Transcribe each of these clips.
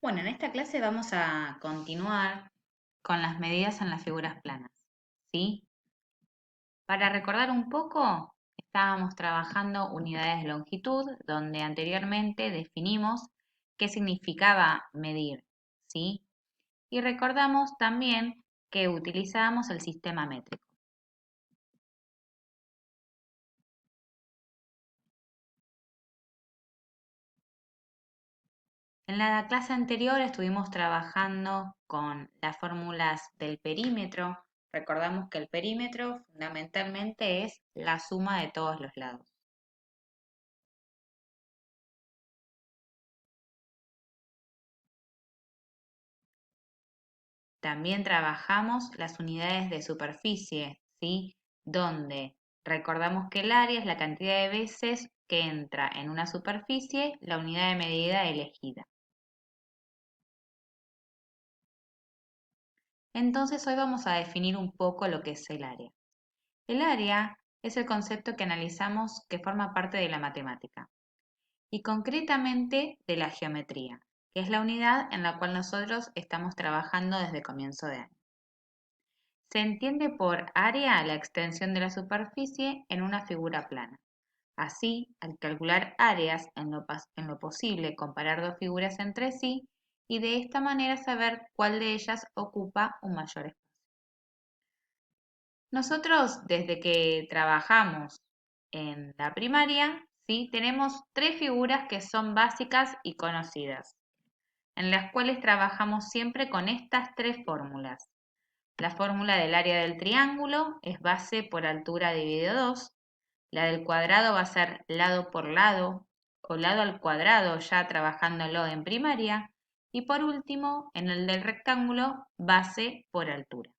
Bueno, en esta clase vamos a continuar con las medidas en las figuras planas, ¿sí? Para recordar un poco, estábamos trabajando unidades de longitud, donde anteriormente definimos qué significaba medir, ¿sí? Y recordamos también que utilizábamos el sistema métrico. En la clase anterior estuvimos trabajando con las fórmulas del perímetro. Recordamos que el perímetro fundamentalmente es la suma de todos los lados. También trabajamos las unidades de superficie, ¿sí? Donde recordamos que el área es la cantidad de veces que entra en una superficie la unidad de medida elegida. Entonces hoy vamos a definir un poco lo que es el área. El área es el concepto que analizamos que forma parte de la matemática y concretamente de la geometría, que es la unidad en la cual nosotros estamos trabajando desde comienzo de año. Se entiende por área la extensión de la superficie en una figura plana. Así, al calcular áreas, en lo posible comparar dos figuras entre sí y de esta manera saber cuál de ellas ocupa un mayor espacio. Nosotros, desde que trabajamos en la primaria, ¿sí? Tenemos tres figuras que son básicas y conocidas, en las cuales trabajamos siempre con estas tres fórmulas. La fórmula del área del triángulo es base por altura dividido 2. La del cuadrado va a ser lado por lado o lado al cuadrado ya trabajándolo en primaria. Y por último, en el del rectángulo, base por altura.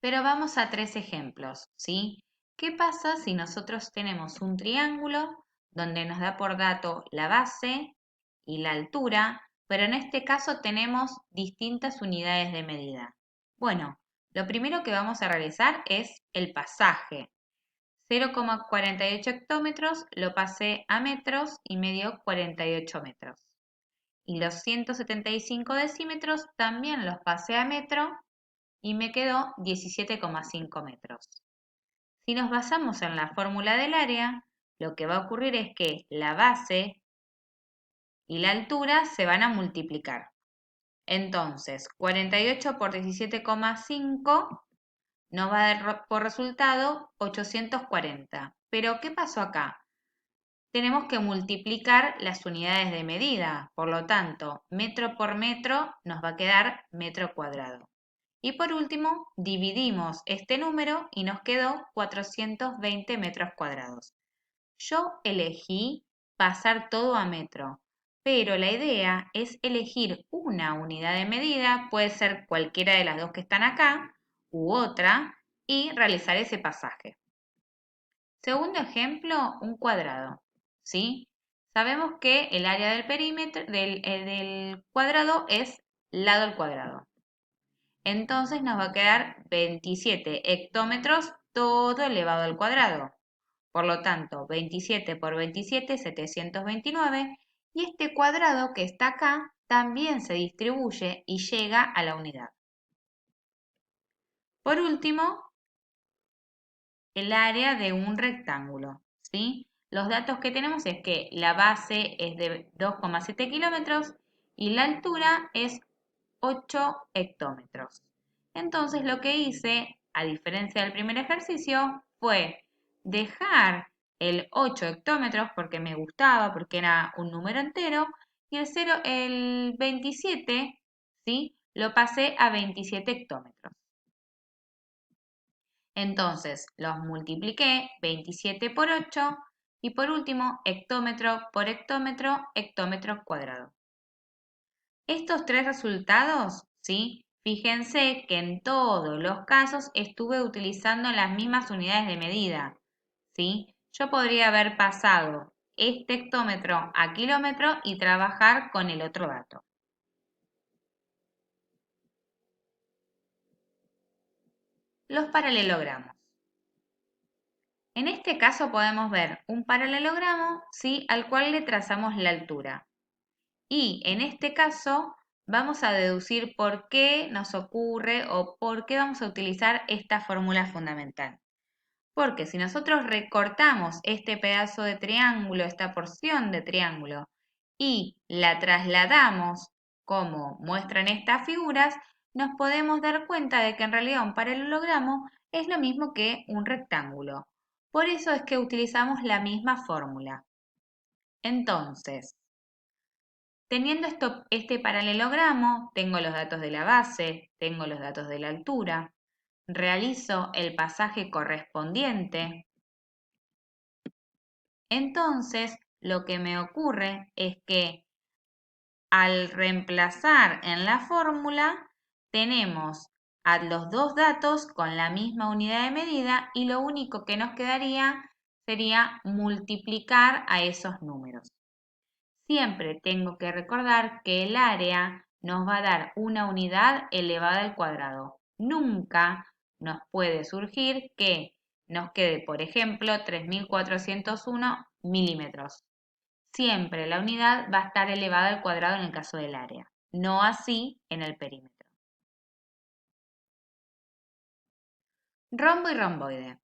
Pero vamos a tres ejemplos, ¿sí? ¿Qué pasa si nosotros tenemos un triángulo donde nos da por dato la base y la altura, pero en este caso tenemos distintas unidades de medida? Bueno, lo primero que vamos a realizar es el pasaje. 0,48 hectómetros lo pasé a metros y me dio 48 metros. Y los 175 decímetros también los pasé a metro y me quedó 17,5 metros. Si nos basamos en la fórmula del área, lo que va a ocurrir es que la base y la altura se van a multiplicar. Entonces, 48 por 17,5 nos va a dar por resultado 840. Pero, ¿qué pasó acá? Tenemos que multiplicar las unidades de medida, por lo tanto, metro por metro nos va a quedar metro cuadrado. Y por último, dividimos este número y nos quedó 420 metros cuadrados. Yo elegí pasar todo a metro, pero la idea es elegir una unidad de medida, puede ser cualquiera de las dos que están acá u otra, y realizar ese pasaje. Segundo ejemplo, un cuadrado, ¿sí? Sabemos que el área del perímetro del cuadrado es lado al cuadrado. Entonces nos va a quedar 27 hectómetros todo elevado al cuadrado. Por lo tanto, 27 por 27, 729. Y este cuadrado que está acá también se distribuye y llega a la unidad. Por último, el área de un rectángulo, ¿sí? Los datos que tenemos es que la base es de 2,7 kilómetros y la altura es 8 hectómetros. Entonces lo que hice, a diferencia del primer ejercicio, fue dejar el 8 hectómetros porque me gustaba, porque era un número entero, y el 27, ¿sí? Lo pasé a 27 hectómetros. Entonces los multipliqué 27 por 8 y por último hectómetro por hectómetro, hectómetro cuadrado. Estos tres resultados, ¿sí? Fíjense que en todos los casos estuve utilizando las mismas unidades de medida, ¿sí? Yo podría haber pasado este hectómetro a kilómetro y trabajar con el otro dato. Los paralelogramos. En este caso podemos ver un paralelogramo, ¿sí?, al cual le trazamos la altura. Y en este caso vamos a deducir por qué nos ocurre o por qué vamos a utilizar esta fórmula fundamental. Porque si nosotros recortamos este pedazo de triángulo, esta porción de triángulo, y la trasladamos como muestran estas figuras, nos podemos dar cuenta de que en realidad un paralelogramo es lo mismo que un rectángulo. Por eso es que utilizamos la misma fórmula. Entonces, teniendo este paralelogramo, tengo los datos de la base, tengo los datos de la altura, realizo el pasaje correspondiente. Entonces, lo que me ocurre es que al reemplazar en la fórmula, tenemos a los dos datos con la misma unidad de medida y lo único que nos quedaría sería multiplicar a esos números. Siempre tengo que recordar que el área nos va a dar una unidad elevada al cuadrado. Nunca nos puede surgir que nos quede, por ejemplo, 3401 milímetros. Siempre la unidad va a estar elevada al cuadrado en el caso del área, no así en el perímetro. Rombo y romboide.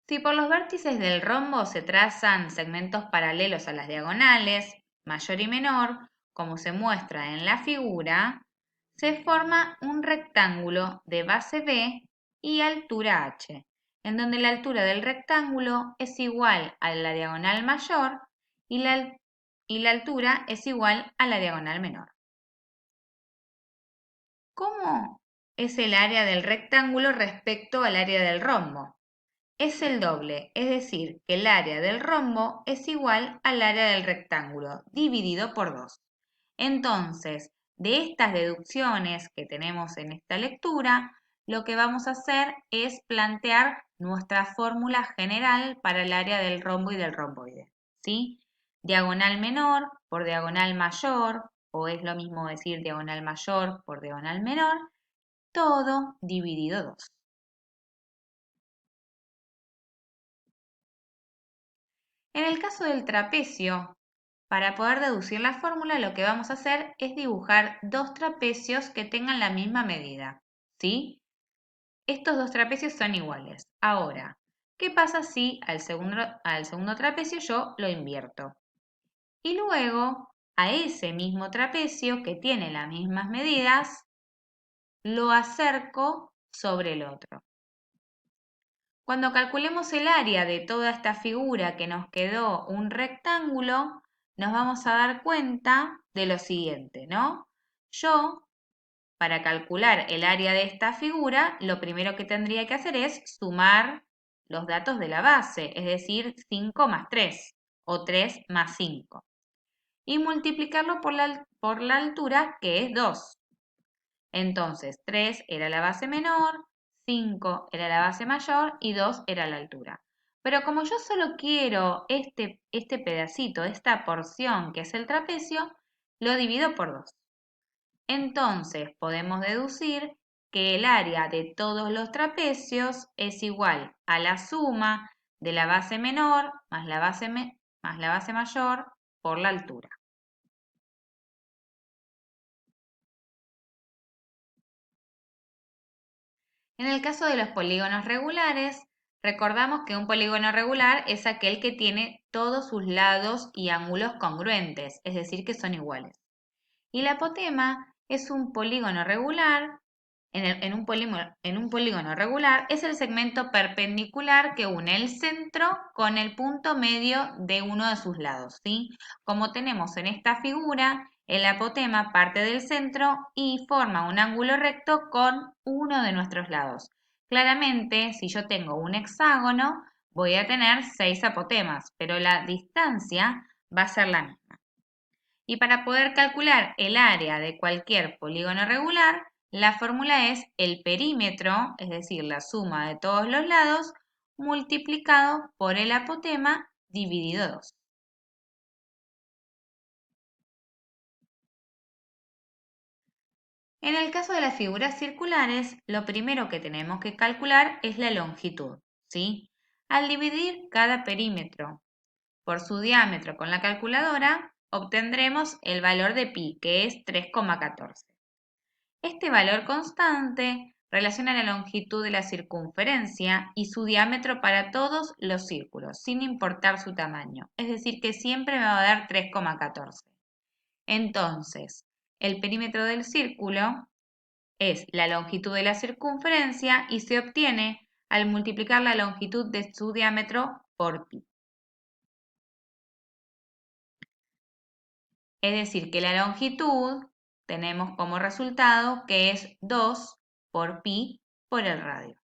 Si por los vértices del rombo se trazan segmentos paralelos a las diagonales, mayor y menor, como se muestra en la figura, se forma un rectángulo de base B y altura h, en donde la altura del rectángulo es igual a la diagonal mayor y la altura es igual a la diagonal menor. ¿Cómo es el área del rectángulo respecto al área del rombo? Es el doble, es decir, que el área del rombo es igual al área del rectángulo, dividido por 2. Entonces, de estas deducciones que tenemos en esta lectura, lo que vamos a hacer es plantear nuestra fórmula general para el área del rombo y del romboide, ¿sí? Diagonal menor por diagonal mayor, o es lo mismo decir diagonal mayor por diagonal menor, todo dividido 2. En el caso del trapecio, para poder deducir la fórmula, lo que vamos a hacer es dibujar dos trapecios que tengan la misma medida, ¿sí? Estos dos trapecios son iguales. Ahora, ¿qué pasa si al segundo trapecio yo lo invierto? Y luego, a ese mismo trapecio que tiene las mismas medidas, lo acerco sobre el otro. Cuando calculemos el área de toda esta figura que nos quedó un rectángulo, nos vamos a dar cuenta de lo siguiente, ¿no? Yo, para calcular el área de esta figura, lo primero que tendría que hacer es sumar los datos de la base, es decir, 5 más 3 o 3 más 5, y multiplicarlo por la altura, que es 2. Entonces, 3 era la base menor, 5 era la base mayor y 2 era la altura. Pero como yo solo quiero este pedacito, esta porción que es el trapecio, lo divido por 2. Entonces, podemos deducir que el área de todos los trapecios es igual a la suma de la base menor más la base mayor por la altura. En el caso de los polígonos regulares, recordamos que un polígono regular es aquel que tiene todos sus lados y ángulos congruentes, es decir, que son iguales. Y la apotema es un polígono regular. En un polígono regular es el segmento perpendicular que une el centro con el punto medio de uno de sus lados, ¿sí? Como tenemos en esta figura, el apotema parte del centro y forma un ángulo recto con uno de nuestros lados. Claramente, si yo tengo un hexágono, voy a tener 6 apotemas, pero la distancia va a ser la misma. Y para poder calcular el área de cualquier polígono regular, la fórmula es el perímetro, es decir, la suma de todos los lados, multiplicado por el apotema dividido 2. En el caso de las figuras circulares, lo primero que tenemos que calcular es la longitud, ¿sí? Al dividir cada perímetro por su diámetro con la calculadora, obtendremos el valor de pi, que es 3,14. Este valor constante relaciona la longitud de la circunferencia y su diámetro para todos los círculos, sin importar su tamaño. Es decir, que siempre me va a dar 3,14. Entonces, el perímetro del círculo es la longitud de la circunferencia y se obtiene al multiplicar la longitud de su diámetro por pi. Es decir, que la longitud tenemos como resultado que es 2 por pi por el radio.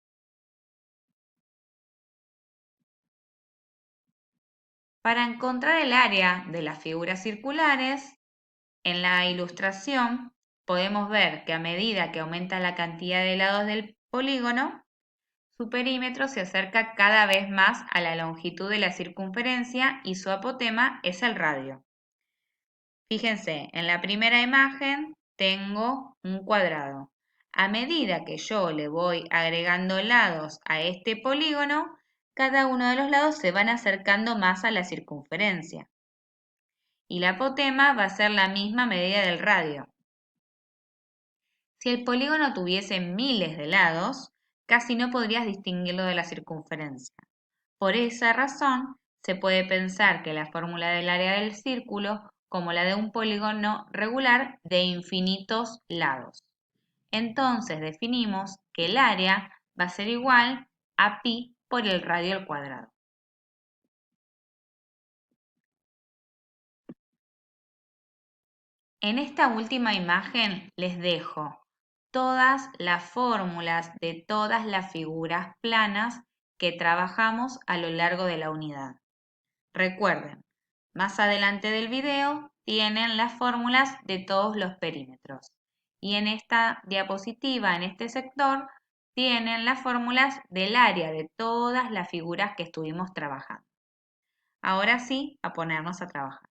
Para encontrar el área de las figuras circulares, en la ilustración podemos ver que a medida que aumenta la cantidad de lados del polígono, su perímetro se acerca cada vez más a la longitud de la circunferencia y su apotema es el radio. Fíjense, en la primera imagen tengo un cuadrado. A medida que yo le voy agregando lados a este polígono, cada uno de los lados se van acercando más a la circunferencia. Y la apotema va a ser la misma medida del radio. Si el polígono tuviese miles de lados, casi no podrías distinguirlo de la circunferencia. Por esa razón, se puede pensar que la fórmula del área del círculo como la de un polígono regular de infinitos lados. Entonces definimos que el área va a ser igual a pi por el radio al cuadrado. En esta última imagen les dejo todas las fórmulas de todas las figuras planas que trabajamos a lo largo de la unidad. Recuerden, más adelante del video tienen las fórmulas de todos los perímetros. Y en esta diapositiva, en este sector, tienen las fórmulas del área de todas las figuras que estuvimos trabajando. Ahora sí, a ponernos a trabajar.